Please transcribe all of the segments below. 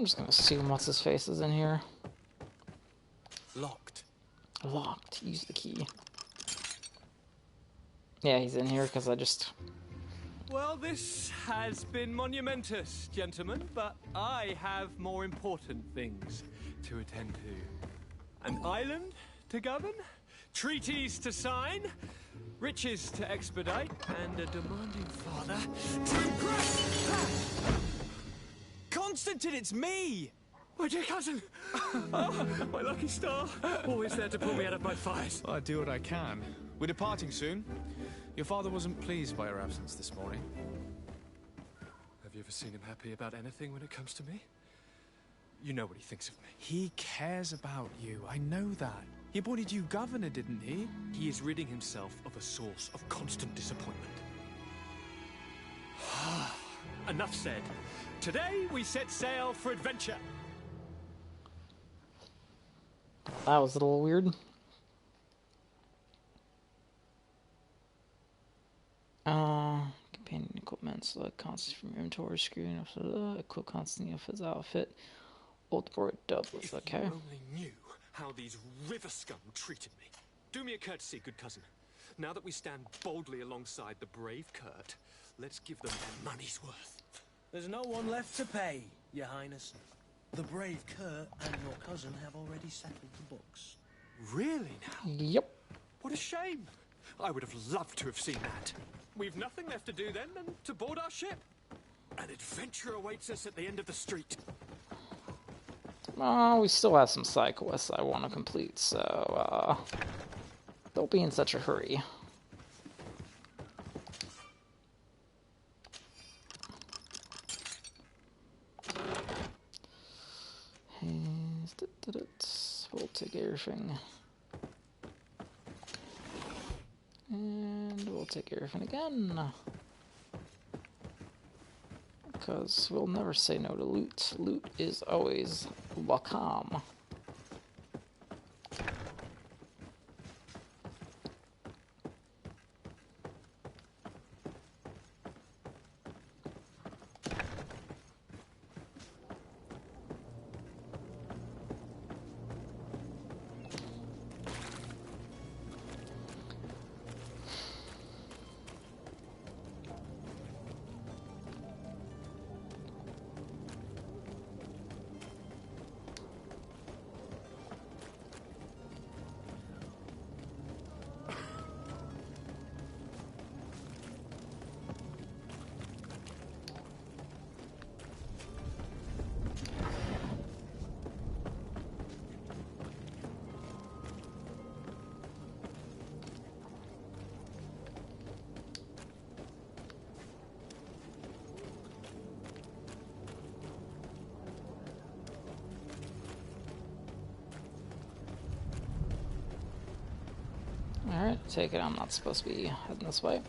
I'm just gonna assume what's his face is in here. Locked. Locked. Use the key. Yeah, he's in here because I just... Well, this has been monumentous, gentlemen, but I have more important things to attend to. An island to govern, treaties to sign, riches to expedite, and a demanding father to impress. Constantine, it's me! My dear cousin! Oh, my lucky star. Always there to pull me out of my fires. Well, I do what I can. We're departing soon. Your father wasn't pleased by your absence this morning. Have you ever seen him happy about anything when it comes to me? You know what he thinks of me. He cares about you. I know that. He appointed you governor, didn't he? He is ridding himself of a source of constant disappointment. Enough said. Today we set sail for adventure. That was a little weird. Companion equipment, select constantly from inventory, screwing up, equip constantly of his outfit. Old board doubles, If okay. you only knew how these river scum treated me. Do me a courtesy, good cousin. Now that we stand boldly alongside the brave Kurt, let's give them their money's worth. There's no one left to pay, Your Highness. The brave Kurt and your cousin have already settled the books. Really now? Yep. What a shame. I would have loved to have seen that. We've nothing left to do then than to board our ship. An adventure awaits us at the end of the street. Oh, we still have some side quests I want to complete, so, don't be in such a hurry. We'll take everything. And we'll take everything again. Because we'll never say no to loot. Loot is always welcome. Alright, take it I'm not supposed to be heading this way.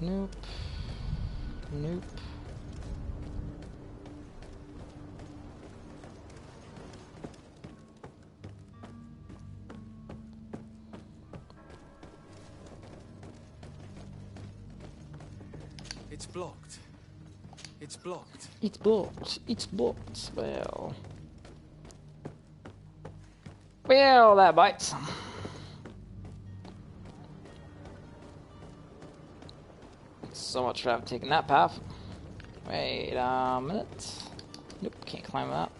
Nope. Nope. It's blocked. It's blocked. It's blocked. It's blocked. Well. Well, that bites. So much for taking that path. Wait a minute. Nope, can't climb that.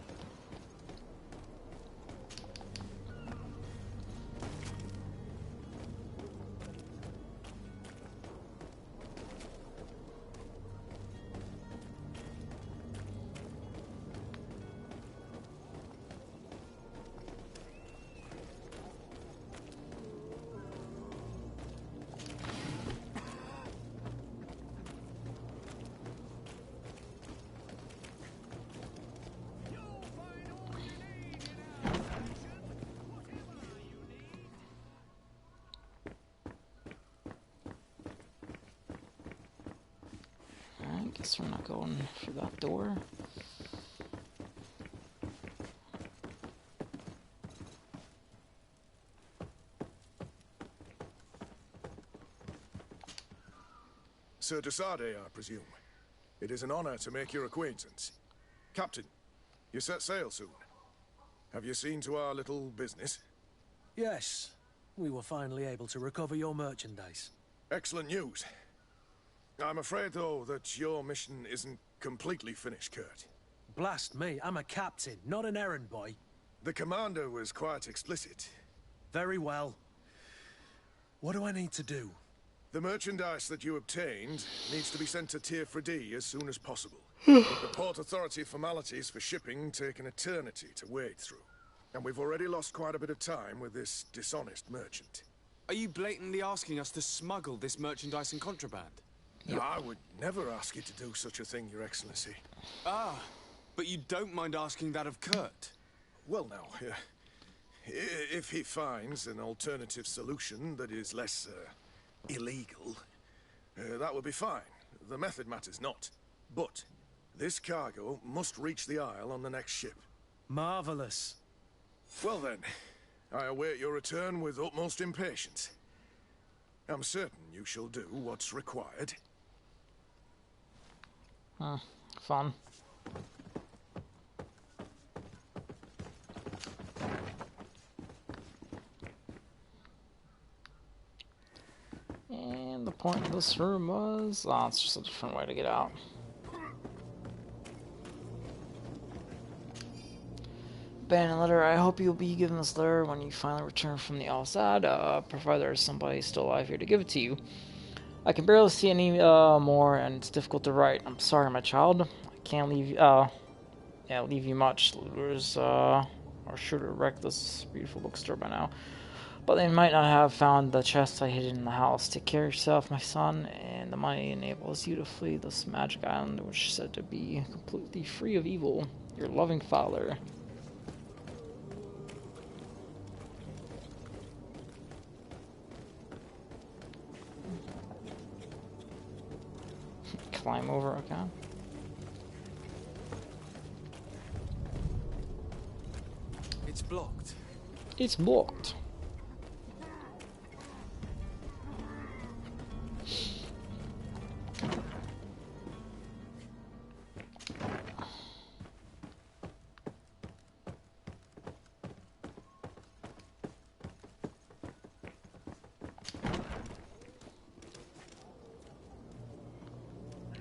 Guess we're not going through that door. Sir Desade, I presume. It is an honor to make your acquaintance. Captain, you set sail soon. Have you seen to our little business? Yes, we were finally able to recover your merchandise. Excellent news. I'm afraid, though, that your mission isn't completely finished, Kurt. Blast me, I'm a captain, not an errand boy. The commander was quite explicit. Very well. What do I need to do? The merchandise that you obtained needs to be sent to Tier 4D as soon as possible. The Port Authority formalities for shipping take an eternity to wade through. And we've already lost quite a bit of time with this dishonest merchant. Are you blatantly asking us to smuggle this merchandise in contraband? Yep. I would never ask you to do such a thing, Your Excellency. Ah, but you don't mind asking that of Kurt? Well now, if he finds an alternative solution that is less, illegal, that would be fine. The method matters not. But this cargo must reach the Isle on the next ship. Marvelous. Well then, I await your return with utmost impatience. I'm certain you shall do what's required. Fun. And the point of this room was... oh, it's just a different way to get out. Abandoned letter. I hope you'll be given this letter when you finally return from the outside, provided there's somebody still alive here to give it to you. I can barely see any more, and it's difficult to write. I'm sorry, my child. I can't leave you much. Looters are sure to wreck this beautiful bookstore by now. But they might not have found the chest I hid in the house. Take care of yourself, my son, and the money enables you to flee this magic island, which is said to be completely free of evil. Your loving father. Climb over, okay. It's blocked. It's blocked.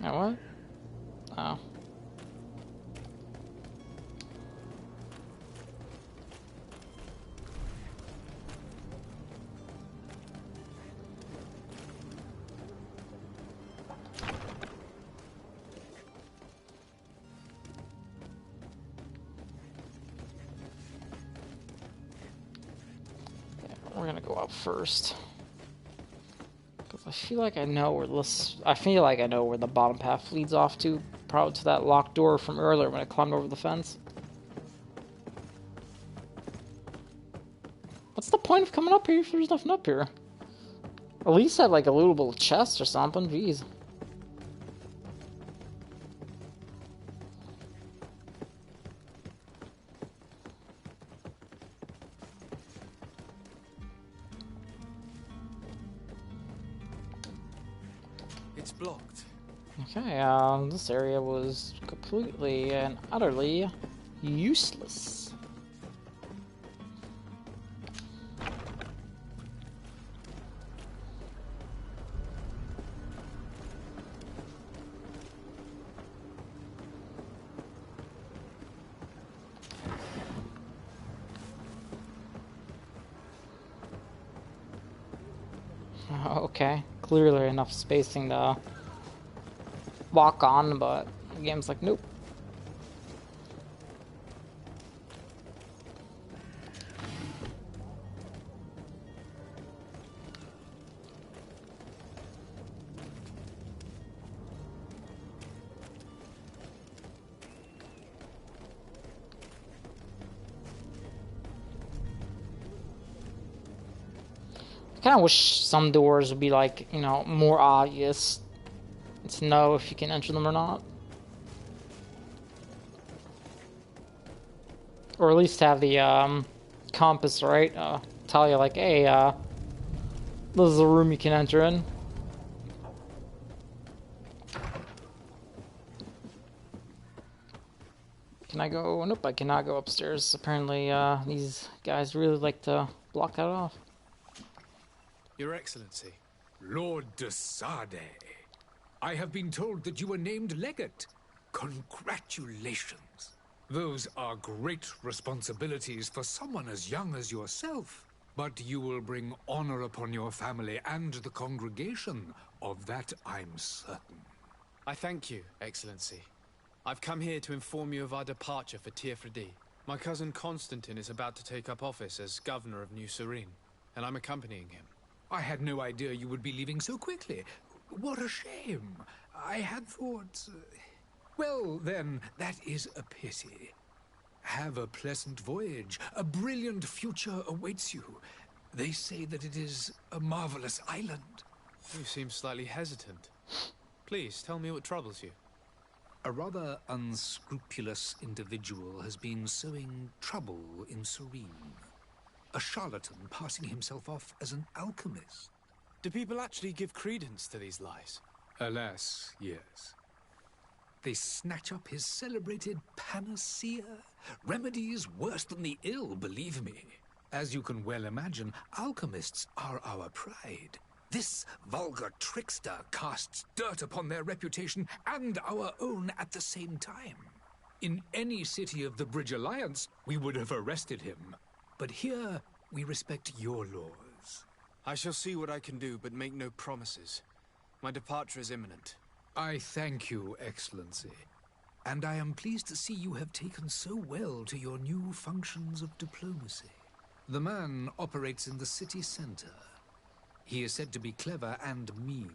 Now what? Oh. Yeah, we're gonna go up first. I feel like I know where this. I feel like I know where the bottom path leads off to. Probably to that locked door from earlier when I climbed over the fence. What's the point of coming up here if there's nothing up here? At least have like a lootable chest or something. Jeez. It's blocked. Okay, this area was completely and utterly useless. Okay, clearly enough spacing to walk on, but the game's like, nope. I kind of wish some doors would be like, you know, more obvious to know if you can enter them or not. Or at least have the compass, right? Tell you like, hey, this is a room you can enter in. Can I go? Nope, I cannot go upstairs. Apparently, these guys really like to block that off. Your Excellency. Lord de Sade, I have been told that you were named legate. Congratulations. Those are great responsibilities for someone as young as yourself. But you will bring honor upon your family and the congregation. Of that I'm certain. I thank you, Excellency. I've come here to inform you of our departure for Tirfredi. My cousin Constantine is about to take up office as governor of New Serene, and I'm accompanying him. I had no idea you would be leaving so quickly. What a shame. I had thought... Well, then, that is a pity. Have a pleasant voyage. A brilliant future awaits you. They say that it is a marvelous island. You seem slightly hesitant. Please, tell me what troubles you. A rather unscrupulous individual has been sowing trouble in Serene. A charlatan passing himself off as an alchemist. Do people actually give credence to these lies? Alas, yes. They snatch up his celebrated panacea. Remedies worse than the ill, believe me. As you can well imagine, alchemists are our pride. This vulgar trickster casts dirt upon their reputation and our own at the same time. In any city of the Bridge Alliance, we would have arrested him. But here, we respect your laws. I shall see what I can do, but make no promises. My departure is imminent. I thank you, Excellency. And I am pleased to see you have taken so well to your new functions of diplomacy. The man operates in the city center. He is said to be clever and mean.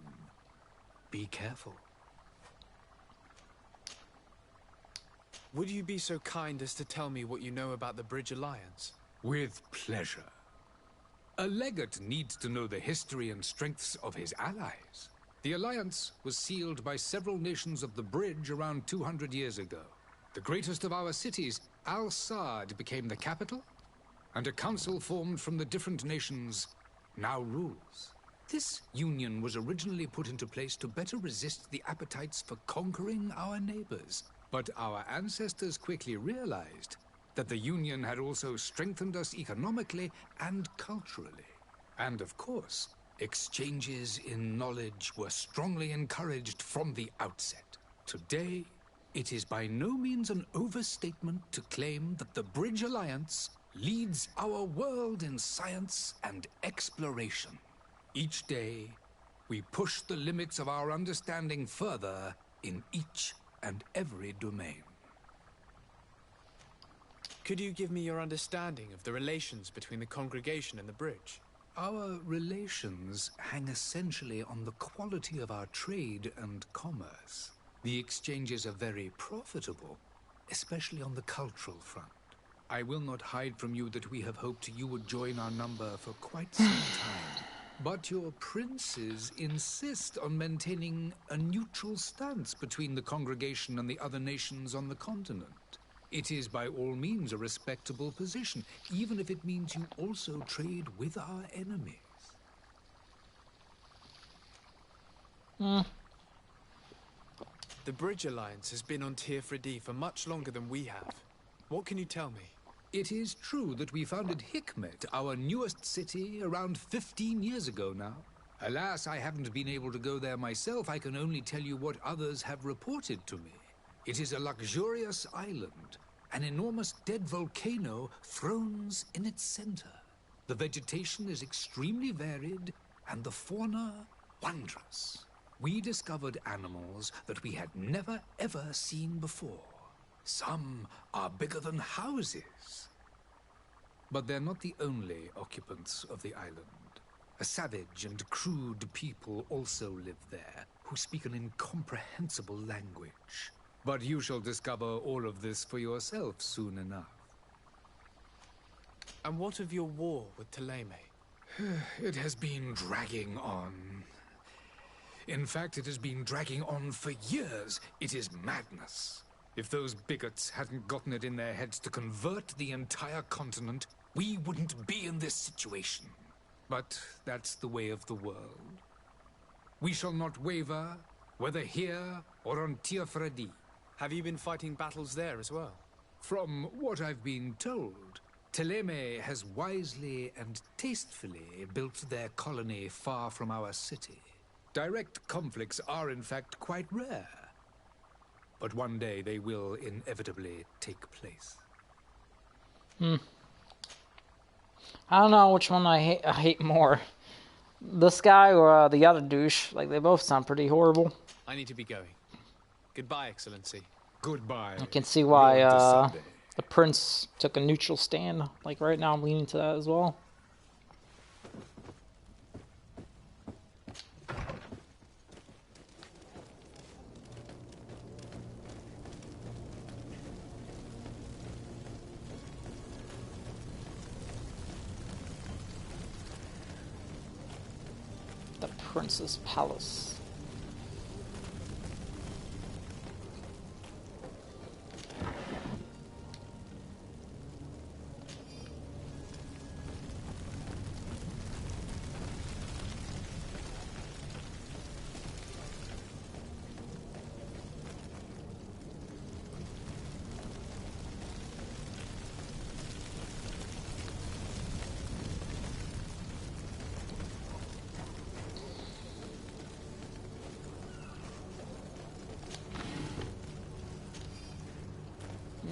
Be careful. Would you be so kind as to tell me what you know about the Bridge Alliance? With pleasure. A legate needs to know the history and strengths of his allies. The alliance was sealed by several nations of the Bridge around 200 years ago. The greatest of our cities, Al-Sad, became the capital, and a council formed from the different nations now rules. This union was originally put into place to better resist the appetites for conquering our neighbors. But our ancestors quickly realized that the union had also strengthened us economically and culturally. And of course, exchanges in knowledge were strongly encouraged from the outset. Today, it is by no means an overstatement to claim that the Bridge Alliance leads our world in science and exploration. Each day, we push the limits of our understanding further in each and every domain. Could you give me your understanding of the relations between the congregation and the Bridge? Our relations hang essentially on the quality of our trade and commerce. The exchanges are very profitable, especially on the cultural front. I will not hide from you that we have hoped you would join our number for quite some time. But your princes insist on maintaining a neutral stance between the congregation and the other nations on the continent. It is by all means a respectable position, even if it means you also trade with our enemies. The Bridge Alliance has been on Tirfredi for much longer than we have. What can you tell me? It is true that we founded Hikmet, our newest city, around 15 years ago now. Alas, I haven't been able to go there myself. I can only tell you what others have reported to me. It is a luxurious island. An enormous dead volcano thrones in its center. The vegetation is extremely varied, and the fauna wondrous. We discovered animals that we had never ever seen before. Some are bigger than houses. But they're not the only occupants of the island. A savage and crude people also live there, who speak an incomprehensible language. But you shall discover all of this for yourself soon enough. And what of your war with Ptolemy? It has been dragging on. In fact, it has been dragging on for years. It is madness. If those bigots hadn't gotten it in their heads to convert the entire continent, we wouldn't be in this situation. But that's the way of the world. We shall not waver, whether here or on Tiafredi. Have you been fighting battles there as well? From what I've been told, Teleme has wisely and tastefully built their colony far from our city. Direct conflicts are in fact quite rare. But one day they will inevitably take place. I don't know which one I hate more. This guy or the other douche. Like, they both sound pretty horrible. I need to be going. Goodbye, Excellency. Goodbye. I can see why Lord Descende. the prince took a neutral stand. Like, right now I'm leaning to that as well. The prince's palace.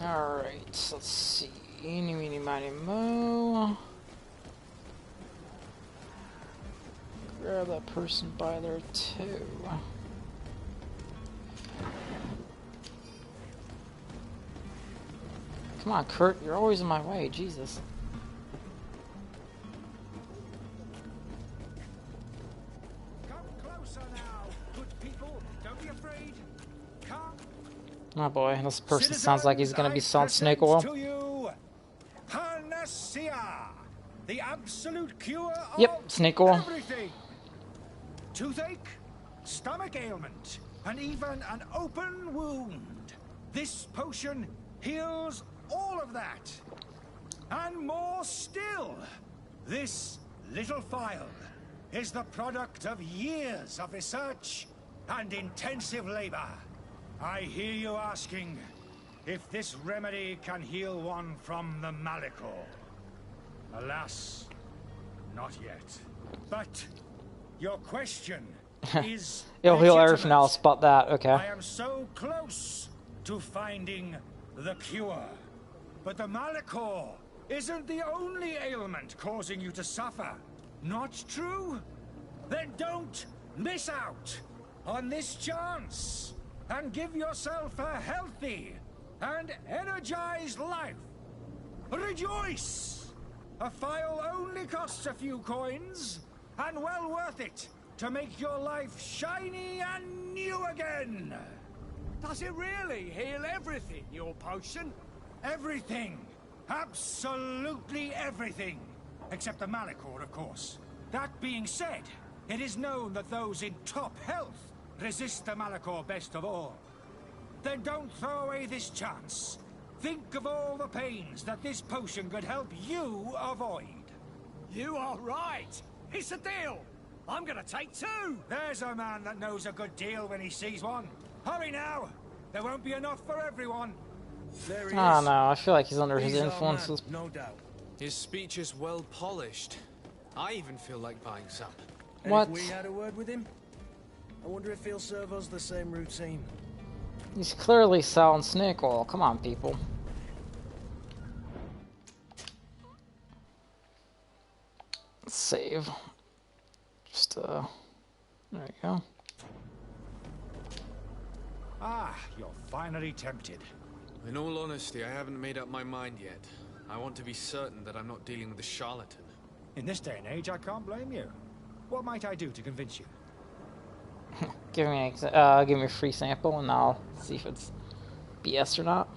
Alright, let's see. Eeny, meeny, miny, mo. Grab that person by there too. Come on, Kurt, you're always in my way, Jesus. Come closer now, good people. Don't be afraid. Come. Oh boy, this person sounds like he's gonna be selling snake oil. To you, Panacea, the absolute cure Yep, of snake oil. everything. Toothache, stomach ailment, and even an open wound. This potion heals all of that. And more still. This little phial is the product of years of research and intensive labor. I hear you asking if this remedy can heal one from the Malachor. Alas, not yet. But your question is It'll heal everything legitimate. else but that, okay. I am so close to finding the cure. But the Malachor isn't the only ailment causing you to suffer. Not true? Then don't miss out on this chance and give yourself a healthy and energized life. Rejoice! A phial only costs a few coins, and well worth it to make your life shiny and new again. Does it really heal everything, your potion? Everything. Absolutely everything. Except the Malachor, of course. That being said, it is known that those in top health resist the Malachor best of all. Then don't throw away this chance. Think of all the pains that this potion could help you avoid. You are right. It's a deal. I'm gonna take two. There's a man that knows a good deal when he sees one. Hurry now. There won't be enough for everyone. There he I is. don't know, I feel like he's under his He's our influences. man, no doubt. His speech is well polished. I even feel like buying some. And What? if we had a word with him, I wonder if he'll serve us the same routine. He's clearly selling snake oil. Come on, people. Let's save. Just, there you go. Ah, you're finally tempted. In all honesty, I haven't made up my mind yet. I want to be certain that I'm not dealing with a charlatan. In this day and age, I can't blame you. What might I do to convince you? Give me a free sample and I'll see if it's BS or not.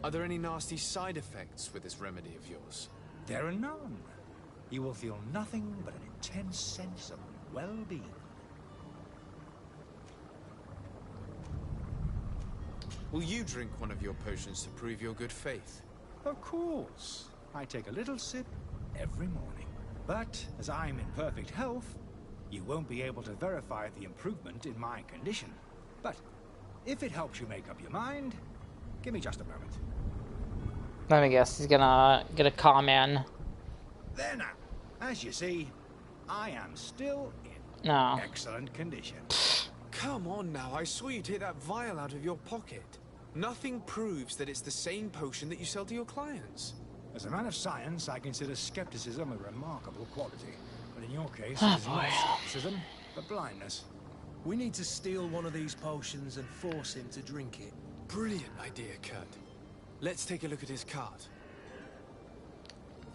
Are there any nasty side effects with this remedy of yours? There are none. You will feel nothing but an intense sense of well-being. Will you drink one of your potions to prove your good faith? Of course. I take a little sip every morning. But as I'm in perfect health, you won't be able to verify the improvement in my condition. But if it helps you make up your mind, give me just a moment. Let me guess, he's gonna get a comment. There now. As you see, I am still in No. excellent condition. Come on now, I saw you take that vial out of your pocket. Nothing proves that it's the same potion that you sell to your clients. As a man of science, I consider skepticism a remarkable quality. But in your case, Oh, it is not boy. skepticism, but blindness. We need to steal one of these potions and force him to drink it. Brilliant idea, Kurt. Let's take a look at his cart.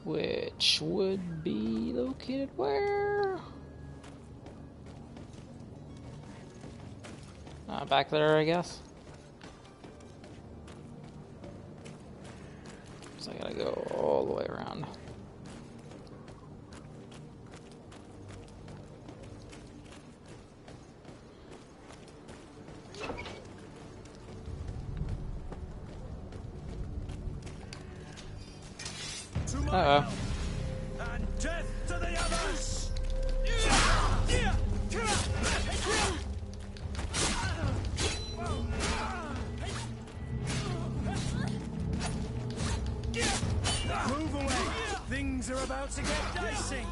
Which would be located where? Back there, I guess. So I gotta go all the way around. Uh-oh. And death to the others! Move away! Things are about to get dicey!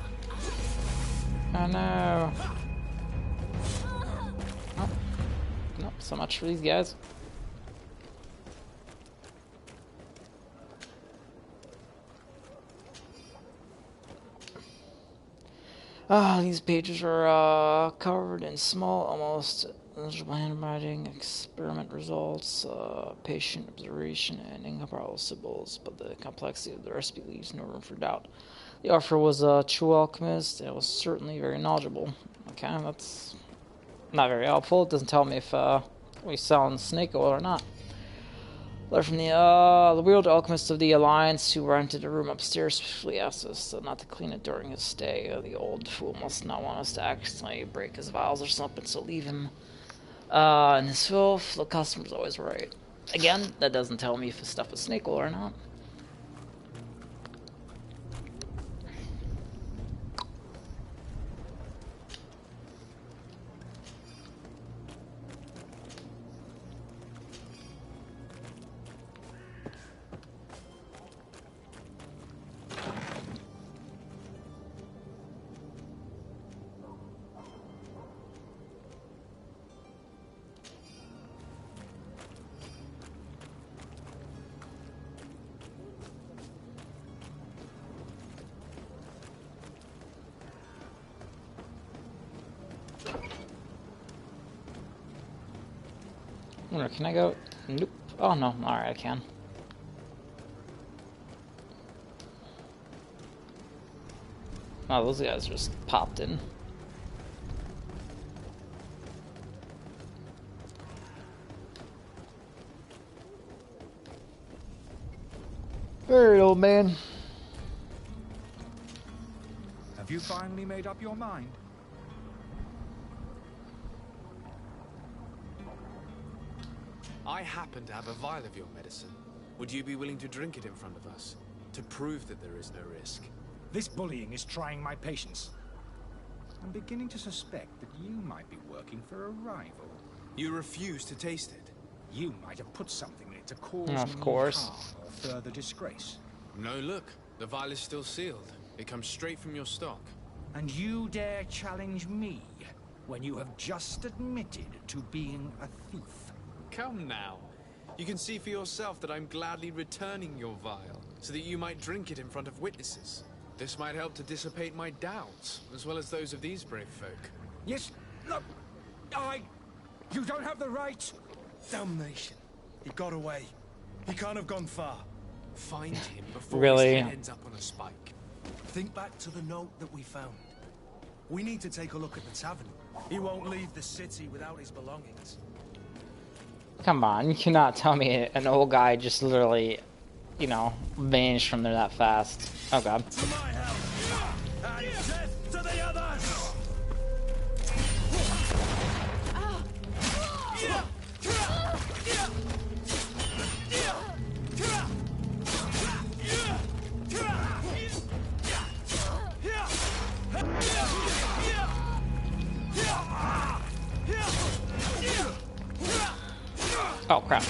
Oh no. Oh. Nope, so much for these guys. These pages are covered in small, almost illegible handwriting, experiment results, patient observation, and incomparable symbols, but the complexity of the recipe leaves no room for doubt. The author was a true alchemist, and was certainly very knowledgeable. Okay, that's not very helpful. It doesn't tell me if we selling snake oil or not. Letter from the weird alchemist of the Alliance who rented a room upstairs specifically asked us not to clean it during his stay. The old fool must not want us to accidentally break his vials or something, so leave him in his filth. The customer's always right. Again, that doesn't tell me if his stuff is snake oil or not. Can I go? Nope. Oh no, alright, I can. Oh, those guys just popped in. Alright, old man. Have you finally made up your mind? I happen to have a vial of your medicine. Would you be willing to drink it in front of us? To prove that there is no risk? This bullying is trying my patience. I'm beginning to suspect that you might be working for a rival. You refuse to taste it? You might have put something in it to cause Of me course. harm or further disgrace. No, look. The vial is still sealed. It comes straight from your stock. And you dare challenge me when you have just admitted to being a thief. Come now. You can see for yourself that I'm gladly returning your vial, so that you might drink it in front of witnesses. This might help to dissipate my doubts, as well as those of these brave folk. Yes, look, you don't have the right. Damnation. He got away. He can't have gone far. Find him before Really? his head ends up on a spike. Think back to the note that we found. We need to take a look at the tavern. He won't leave the city without his belongings. Come on, you cannot tell me an old guy just literally, you know, vanished from there that fast. Oh god. To my help! And death to the others! Oh, crap.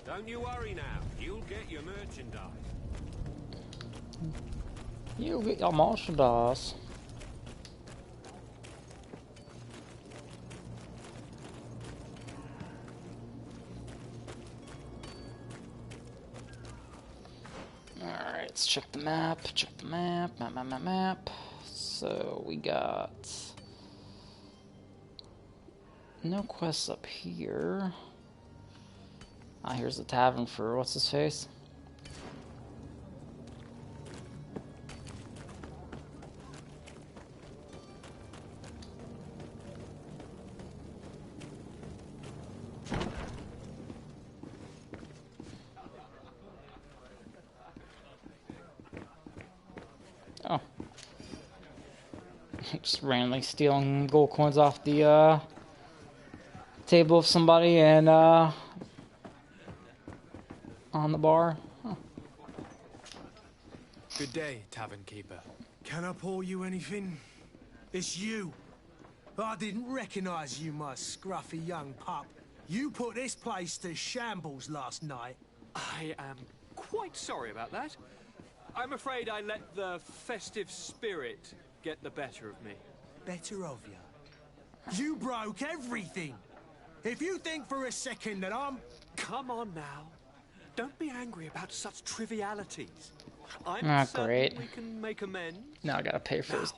Don't you worry now. You'll get your merchandise. You get your merchandise. Alright, let's check the map. Check the map. Map. So we got no quests up here. Ah, here's the tavern for what's his face. Oh. Just randomly stealing gold coins off the table of somebody and on the bar. Huh. Good day, tavern keeper. Can I pour you anything? It's you. I didn't recognize you, my scruffy young pup. You put this place to shambles last night. I am quite sorry about that. I'm afraid I let the festive spirit get the better of me. Better of you. You broke everything. If you think for a second that I'm... Come on now. Don't be angry about such trivialities. I'm Ah, certain great. we can make amends. Now I gotta pay for his,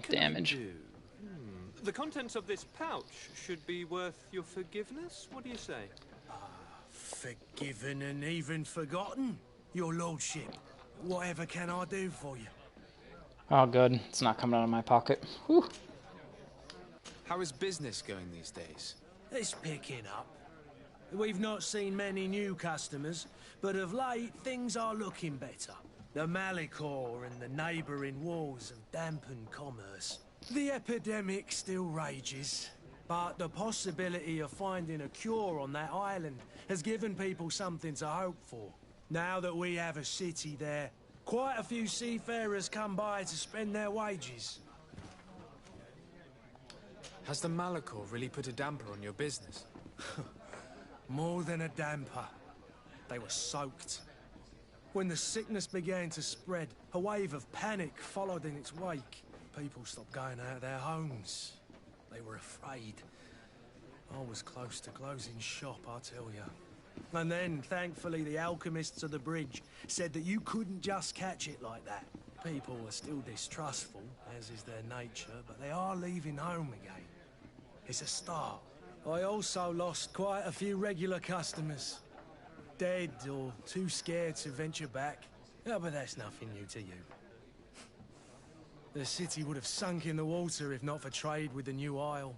damage. The contents of this pouch should be worth your forgiveness. What do you say? Forgiven and even forgotten, your lordship. Whatever can I do for you? Oh, good. It's not coming out of my pocket. Whew. How is business going these days? It's picking up. We've not seen many new customers, but of late things are looking better. The Malicor and the neighbouring wars have dampened commerce. The epidemic still rages, but the possibility of finding a cure on that island has given people something to hope for. Now that we have a city there, quite a few seafarers come by to spend their wages. Has the Malicor really put a damper on your business? More than a damper. They were soaked. When the sickness began to spread, a wave of panic followed in its wake. People stopped going out of their homes. They were afraid. I was close to closing shop, I tell you. And then, thankfully, the alchemists of the bridge said that you couldn't just catch it like that. People are still distrustful, as is their nature, but they are leaving home again. It's a start. I also lost quite a few regular customers. Dead or too scared to venture back. Yeah, but that's nothing new to you. The city would have sunk in the water if not for trade with the new isle.